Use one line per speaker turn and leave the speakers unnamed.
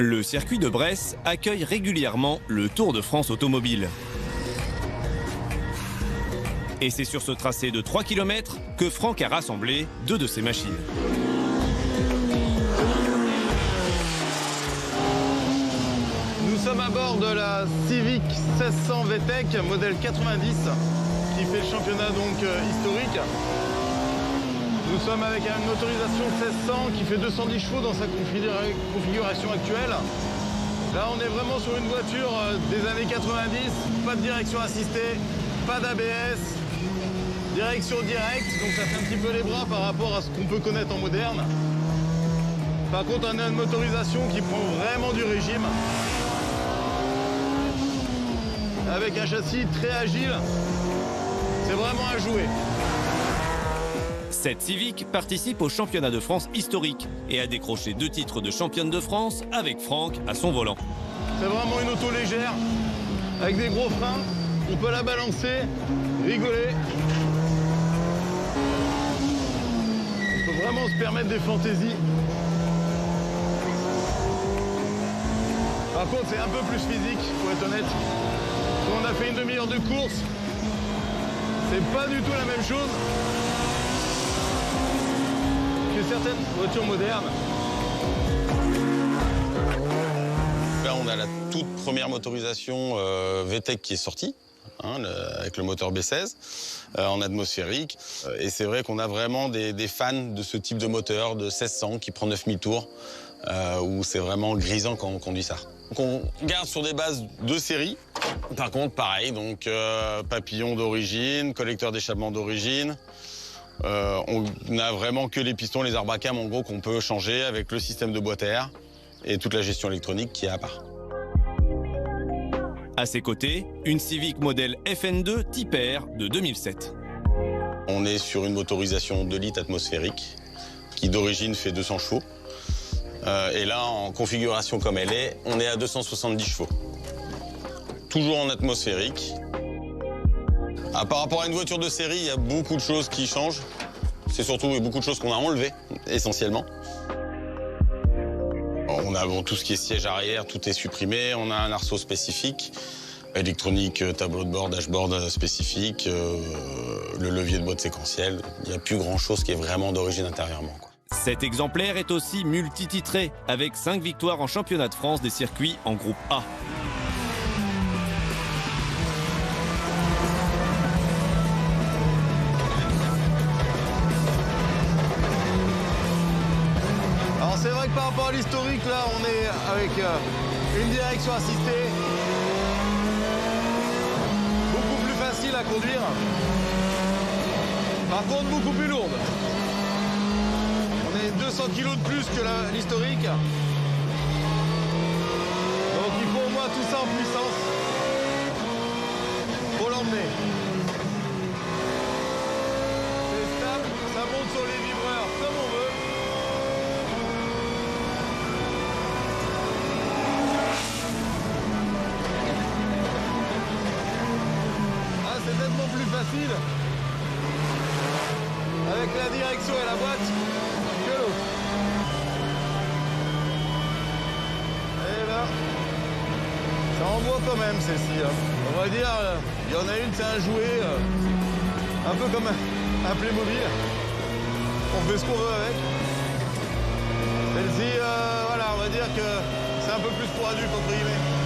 Le circuit de Bresse accueille régulièrement le Tour de France automobile. Et c'est sur ce tracé de 3 km que Franck a rassemblé 2 de ses machines.
Nous sommes à bord de la Civic 1600 VTEC modèle 90 qui fait le championnat historique. Nous sommes avec une motorisation 1600 qui fait 210 chevaux dans sa configuration actuelle. Là, on est vraiment sur une voiture des années 90, pas de direction assistée, pas d'ABS, direction directe, donc ça fait un petit peu les bras par rapport à ce qu'on peut connaître en moderne. Par contre, on a une motorisation qui prend vraiment du régime, avec un châssis très agile. C'est vraiment à jouer.
Cette Civic participe au championnat de France historique et a décroché 2 titres de championne de France avec Franck à son volant.
C'est vraiment une auto légère, avec des gros freins. On peut la balancer, rigoler. On peut vraiment se permettre des fantaisies. Par contre, c'est un peu plus physique, pour être honnête. Quand on a fait une demi-heure de course, c'est pas du tout la même chose que certaines voitures modernes.
Là, on a la toute première motorisation VTEC qui est sortie, avec le moteur B16 en atmosphérique. Et c'est vrai qu'on a vraiment des fans de ce type de moteur, de 1600, qui prend 9000 tours, où c'est vraiment grisant quand on conduit ça. Donc on garde sur des bases de série. Par contre, pareil, donc papillon d'origine, collecteur d'échappement d'origine. On n'a vraiment que les pistons, les arbres à cam en gros qu'on peut changer avec le système de boîte à air et toute la gestion électronique qui est à part.
À ses côtés, une Civic modèle FN2 Type R de 2007.
On est sur une motorisation 2 litres atmosphérique qui d'origine fait 200 chevaux. Et là, en configuration comme elle est, on est à 270 chevaux. Toujours en atmosphérique. Par rapport à une voiture de série, il y a beaucoup de choses qui changent. C'est surtout beaucoup de choses qu'on a enlevées, essentiellement. On a tout ce qui est siège arrière, tout est supprimé. On a un arceau spécifique, électronique, tableau de bord, dashboard spécifique, le levier de boîte séquentiel. Il n'y a plus grand-chose qui est vraiment d'origine intérieurement, quoi.
Cet exemplaire est aussi multititré, avec 5 victoires en championnat de France des circuits en groupe A.
Alors c'est vrai que par rapport à l'historique, là, on est avec une direction assistée. Beaucoup plus facile à conduire. Par contre, beaucoup plus lourde. On est 200 kg de plus que l'historique. Donc il faut au moins tout ça en puissance pour l'emmener. C'est stable, ça monte sur les vibreurs comme on veut. Ah, c'est nettement plus facile avec la direction et la boîte que l'autre. Et là, ça envoie quand même celle-ci. On va dire, il y en a une, c'est un jouet, un peu comme un Playmobil. On fait ce qu'on veut avec. Celle-ci, voilà, on va dire que c'est un peu plus pour adulte, entre guillemets.